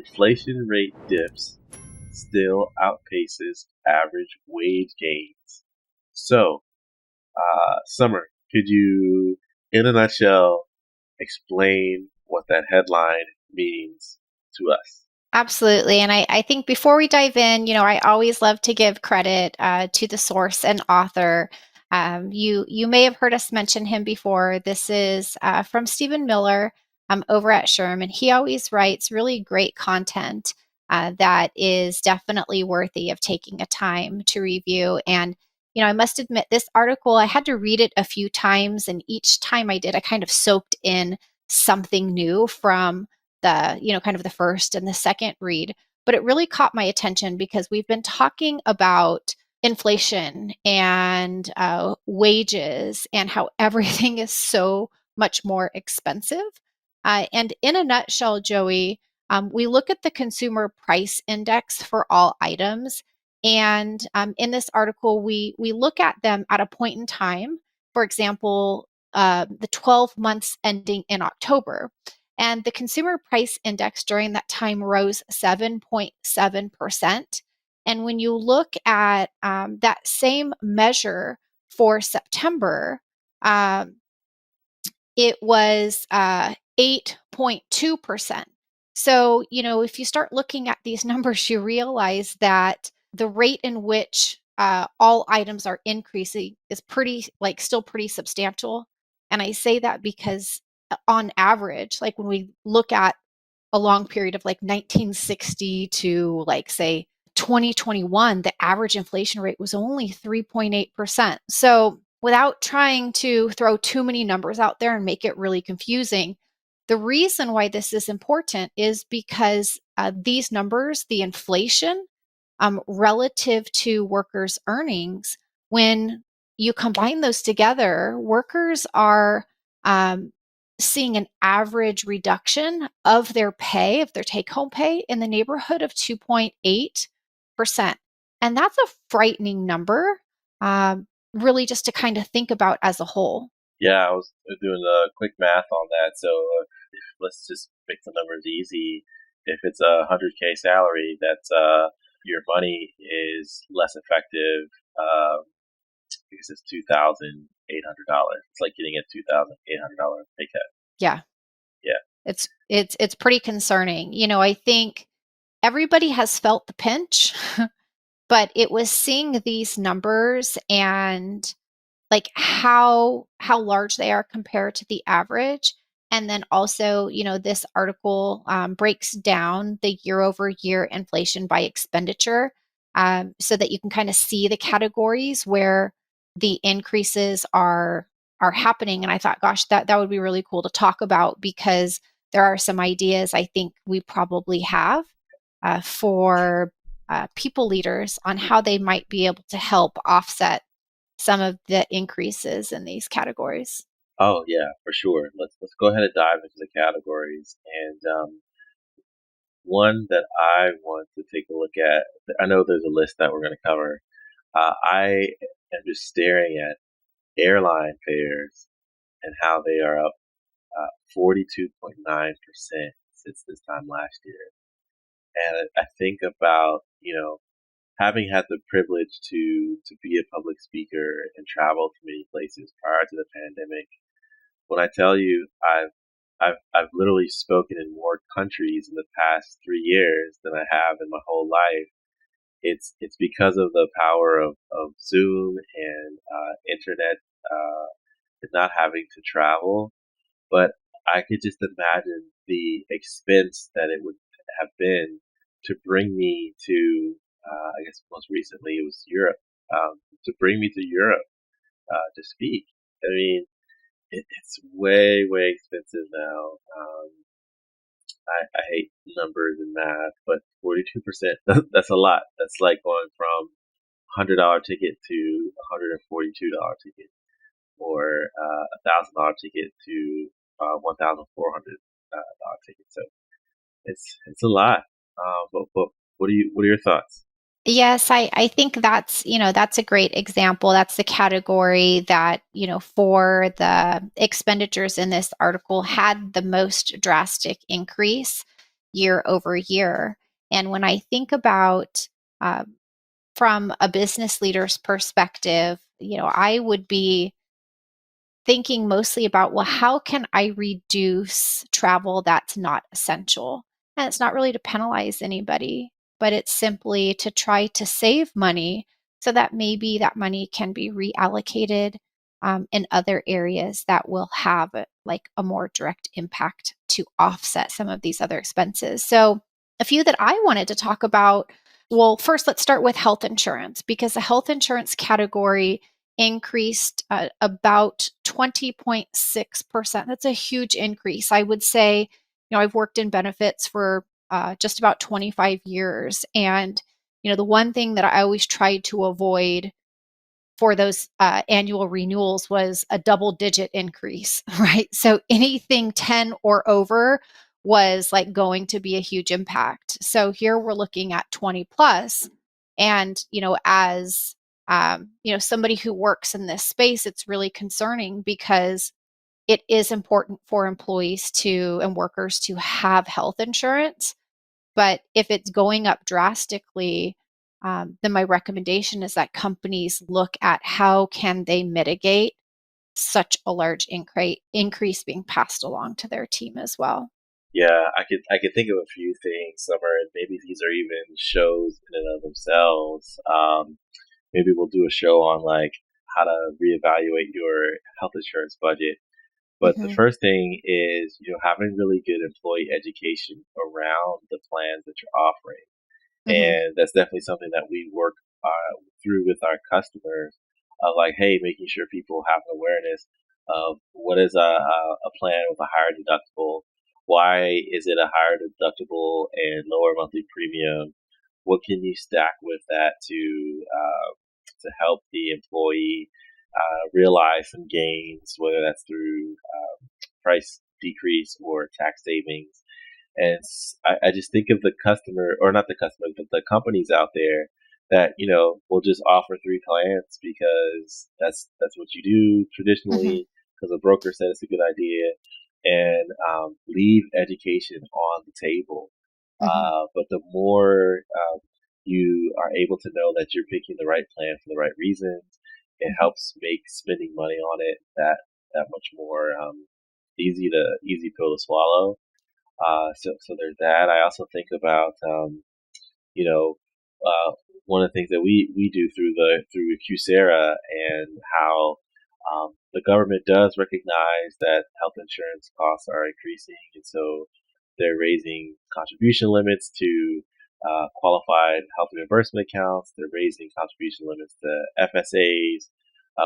Inflation rate dips still outpaces average wage gains. So, Summer, could you, in a nutshell, explain what that headline means to us? Absolutely. And I think before we dive in, I always love to give credit to the source and author. You may have heard us mention him before. This is from Stephen Miller over at Sherm, and he always writes really great content that is definitely worthy of taking a time to review. And I must admit, this article, I had to read it a few times, and each time I did, I kind of soaked in something new from kind of the first and the second read. But it really caught my attention because we've been talking about inflation and wages and how everything is so much more expensive. And in a nutshell, Joey, we look at the consumer price index for all items. And in this article, we look at them at a point in time. For example, the 12 months ending in October. And the consumer price index during that time rose 7.7%. And when you look at that same measure for September, um, it was 8.2%. So, if you start looking at these numbers, you realize that the rate in which all items are increasing is still pretty substantial. And I say that because on average, like when we look at a long period of like 1960 to like say 2021, the average inflation rate was only 3.8%. So without trying to throw too many numbers out there and make it really confusing, the reason why this is important is because these numbers, the inflation relative to workers' earnings, when you combine those together, workers are um, seeing an average reduction of their pay, of their take home pay, in the neighborhood of 2.8%. And that's a frightening number, really, just to kind of think about as a whole. Yeah, I was doing a quick math on that. So let's just make the numbers easy. If it's a 100K salary, that's your money is less effective because it's $2,800. It's like getting a $2,800 pay cut. Yeah, Yeah. it's pretty concerning. I think everybody has felt the pinch, but it was seeing these numbers and like how large they are compared to the average. And then also, this article breaks down the year over year inflation by expenditure, so that you can kind of see the categories where the increases are happening. And I thought, gosh, that would be really cool to talk about, because there are some ideas I think we probably have for people leaders on how they might be able to help offset some of the increases in these categories. Oh yeah, for sure. Let's go ahead and dive into the categories. And one that I want to take a look at. I know there's a list that we're going to cover. I am just staring at airline fares and how they are up 42.9% since this time last year. And I think about, having had the privilege to be a public speaker and travel to many places prior to the pandemic. When I tell you I've literally spoken in more countries in the past 3 years than I have in my whole life. It's because of the power of Zoom and internet, and not having to travel. But I could just imagine the expense that it would have been to bring me to, I guess most recently it was Europe, to bring me to Europe to speak. I mean, it's way, way expensive now. I hate numbers and math, but 42%, that's a lot. That's like going from $100 ticket to $142 ticket, or $1,000 ticket to $1,400 ticket. So it's a lot. But what are your thoughts? Yes, I think that's a great example. That's the category that, for the expenditures in this article had the most drastic increase. year over year. And when I think about uh, from a business leader's perspective, I would be thinking mostly about, well, how can I reduce travel that's not essential? And it's not really to penalize anybody, but it's simply to try to save money so that maybe that money can be reallocated in other areas that will have like a more direct impact to offset some of these other expenses. So, a few that I wanted to talk about. Well, first, let's start with health insurance because the health insurance category increased about 20.6%. That's a huge increase. I would say, I've worked in benefits for just about 25 years. And, the one thing that I always tried to avoid for those annual renewals was a double digit increase, right? So anything 10 or over was like going to be a huge impact. So here we're looking at 20 plus. And, as somebody who works in this space, it's really concerning because it is important for employees to and workers to have health insurance. But if it's going up drastically, then my recommendation is that companies look at how can they mitigate such a large increase being passed along to their team as well. Yeah, I could think of a few things, Summer, and maybe these are even shows in and of themselves. Maybe we'll do a show on like how to reevaluate your health insurance budget. But the Hmm. first thing is, having really good employee education around the plans that you're offering. Hmm. And that's definitely something that we work through with our customers of like, hey, making sure people have an awareness of what is a plan with a higher deductible. Why is it a higher deductible and lower monthly premium? What can you stack with that to help the employee realize some gains, whether that's through price decrease or tax savings? And I just think of the customer, or not the customer, but the companies out there that will just offer three plans because that's what you do Hmm. traditionally because a broker said it's a good idea, and leave education on the table. Hmm. But the more you are able to know that you're picking the right plan for the right reasons, it Hmm. helps make spending money on it that much more easy pill to swallow. So there's that. I also think about you know one of the things that we do through QSERA and how the government does recognize that health insurance costs are increasing, and so they're raising contribution limits to qualified health reimbursement accounts. They're raising contribution limits to FSAs,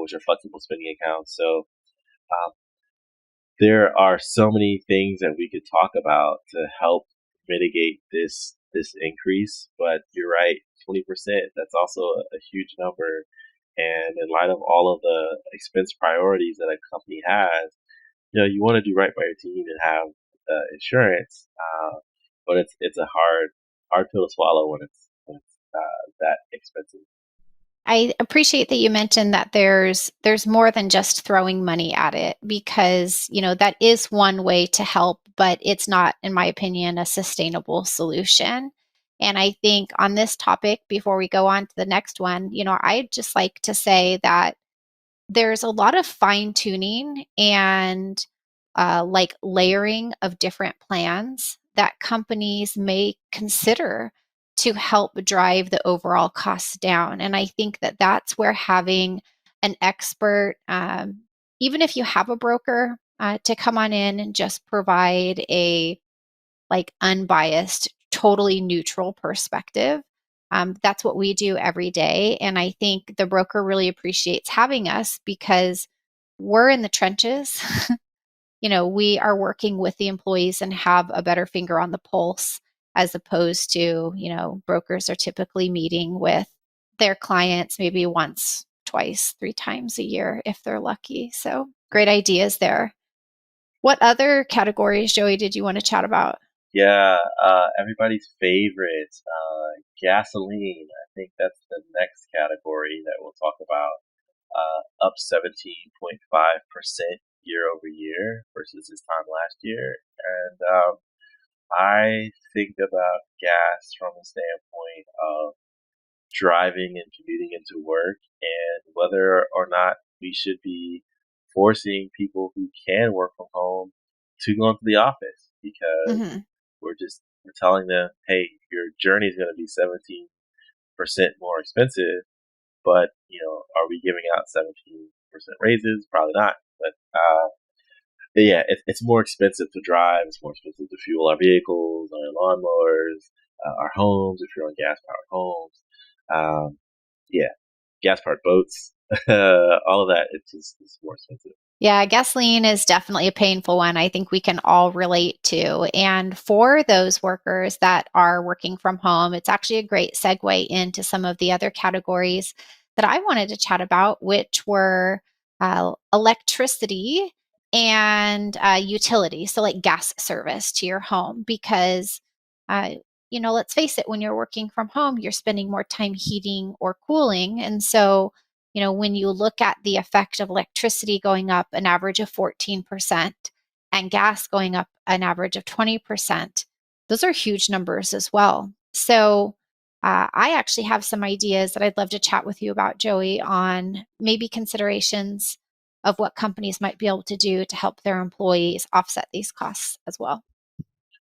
which are flexible spending accounts. So um, there are so many things that we could talk about to help mitigate this increase. But you're right, 20%. That's also a huge number. And in light of all of the expense priorities that a company has, you want to do right by your team and have insurance. But it's a hard pill to swallow when it's that expensive. I appreciate that you mentioned that there's more than just throwing money at it because, that is one way to help, but it's not, in my opinion, a sustainable solution. And I think on this topic, before we go on to the next one, I'd just like to say that there's a lot of fine tuning and like layering of different plans that companies may consider to help drive the overall costs down. And I think that that's where having an expert, even if you have a broker, to come on in and just provide a like unbiased, totally neutral perspective. That's what we do every day. And I think the broker really appreciates having us because we're in the trenches. We are working with the employees and have a better finger on the pulse as opposed to, brokers are typically meeting with their clients maybe once, twice, three times a year if they're lucky. So great ideas there. What other categories, Joey, did you want to chat about? Yeah, everybody's favorite, gasoline. I think that's the next category that we'll talk about. Up 17.5% year over year versus this time last year. And I think about gas from the standpoint of driving and commuting into work and whether or not we should be forcing people who can work from home to go into the office because Hmm. we're telling them, hey, your journey is going to be 17% more expensive, but are we giving out 17% raises? Probably not. But yeah, it's more expensive to drive. It's more expensive to fuel our vehicles, our lawnmowers, our homes if you're on gas powered homes. Um, yeah, gas powered boats, all of that. It's more expensive. Yeah, gasoline is definitely a painful one. I think we can all relate to. And for those workers that are working from home, it's actually a great segue into some of the other categories that I wanted to chat about, which were electricity and utility. So, like gas service to your home, because, uh, let's face it, when you're working from home, you're spending more time heating or cooling. And so, when you look at the effect of electricity going up an average of 14% and gas going up an average of 20%, those are huge numbers as well. So, I actually have some ideas that I'd love to chat with you about, Joey, on maybe considerations of what companies might be able to do to help their employees offset these costs as well.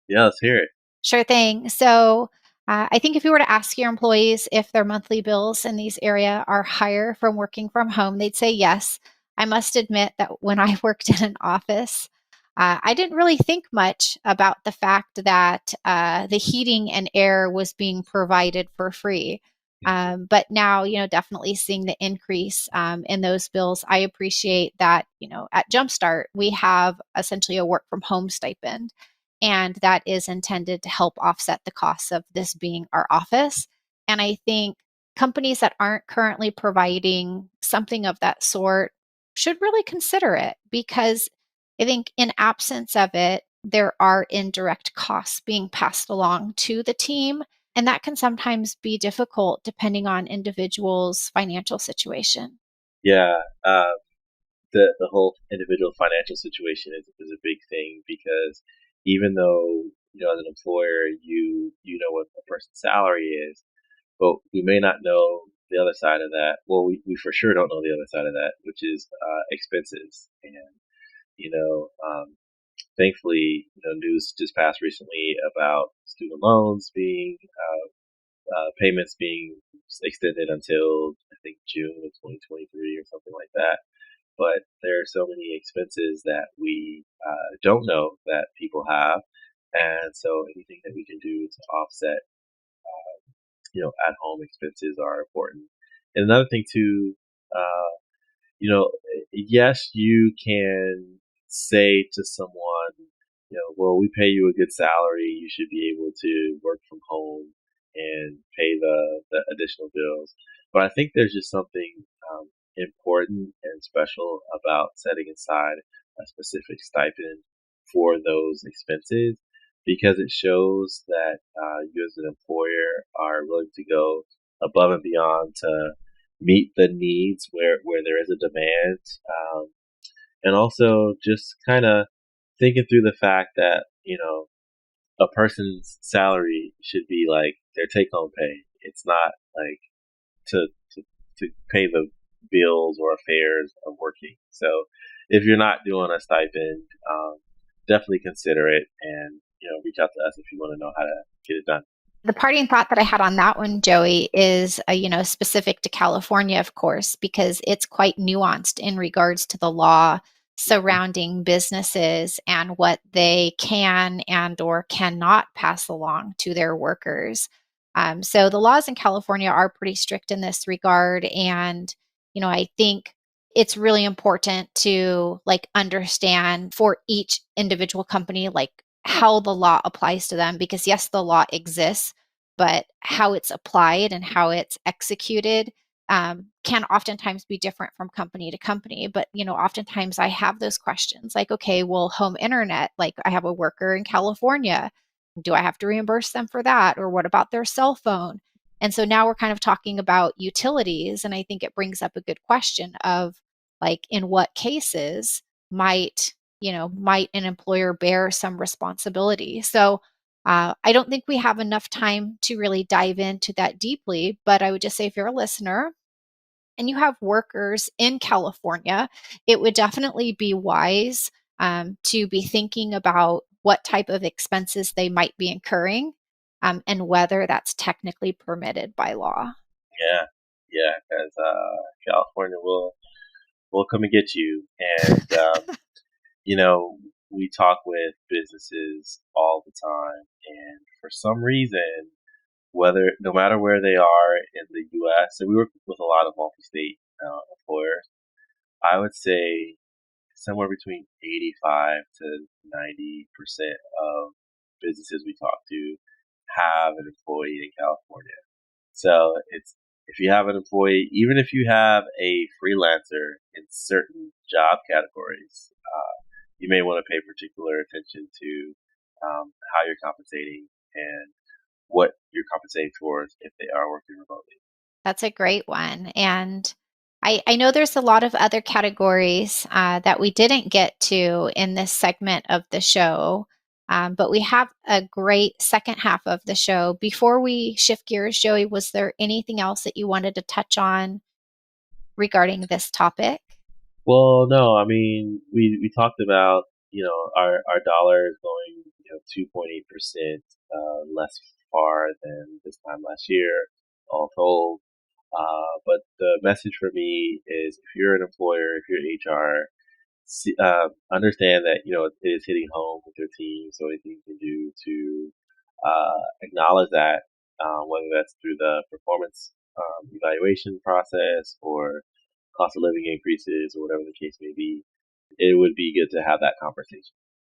Yeah, let's hear it. Sure thing. So, I think if you were to ask your employees if their monthly bills in these area are higher from working from home, they'd say yes. I must admit that when I worked in an office, I didn't really think much about the fact that the heating and air was being provided for free. But now, definitely seeing the increase in those bills, I appreciate that, at Jumpstart, we have essentially a work from home stipend, and that is intended to help offset the costs of this being our office. And I think companies that aren't currently providing something of that sort should really consider it, because I think in absence of it, there are indirect costs being passed along to the team. And that can sometimes be difficult depending on individuals' financial situation. Yeah, the whole individual financial situation is a big thing because even though as an employer you know what a person's salary is, but we may not know the other side of that. Well, we for sure don't know the other side of that, which is expenses. And you know, um, thankfully, news just passed recently about student loans being payments being extended until I think June of 2023 or something like that. But there are so many expenses that we don't know that people have, and so anything that we can do to offset, at home expenses are important. And another thing too, uh, yes, you can say to someone, well, we pay you a good salary. You should be able to work from home and pay the additional bills. But I think there's just something important and special about setting aside a specific stipend for those expenses because it shows that you as an employer are willing to go above and beyond to meet the needs where there is a demand, and also just kind of thinking through the fact that a person's salary should be like their take home pay. It's not like to to to pay the bills or affairs of working. So if you're not doing a stipend, definitely consider it and reach out to us if you want to know how to get it done. The parting thought that I had on that one, Joey, is specific to California, of course, because it's quite nuanced in regards to the law surrounding businesses and what they can and or cannot pass along to their workers. So the laws in California are pretty strict in this regard, and I think it's really important to like understand for each individual company like how the law applies to them, because yes, the law exists, but how it's applied and how it's executed can oftentimes be different from company to company. But oftentimes I have those questions like, okay, well, home internet, like I have a worker in California, do I have to reimburse them for that, or what about their cell phone? And so now we're kind of talking about utilities, and I think it brings up a good question of like, in what cases might an employer bear some responsibility? So I don't think we have enough time to really dive into that deeply, but I would just say if you're a listener and you have workers in California, it would definitely be wise to be thinking about what type of expenses they might be incurring and whether that's technically permitted by law. Yeah, yeah, because California will come and get you, and you know, we talk with businesses all the time, and for some reason, whether no matter where they are in the U.S., and we work with a lot of multi-state employers, I would say somewhere between 85 to 90% of businesses we talk to have an employee in California. So it's if you have an employee, even if you have a freelancer in certain job categories, you may want to pay particular attention to how you're compensating and what you're compensating towards if they are working remotely. That's a great one. And I know there's a lot of other categories that we didn't get to in this segment of the show, but we have a great second half of the show. Before we shift gears, Joey, was there anything else that you wanted to touch on regarding this topic? Well, no, I mean we talked about our dollar is going 2.8% less far than this time last year, all told. But the message for me is if you're an employer, if you're HR, understand that it is hitting home with your team. So anything you can do to acknowledge that, whether that's through the performance evaluation process or cost of living increases or whatever the case may be, it would be good to have that conversation.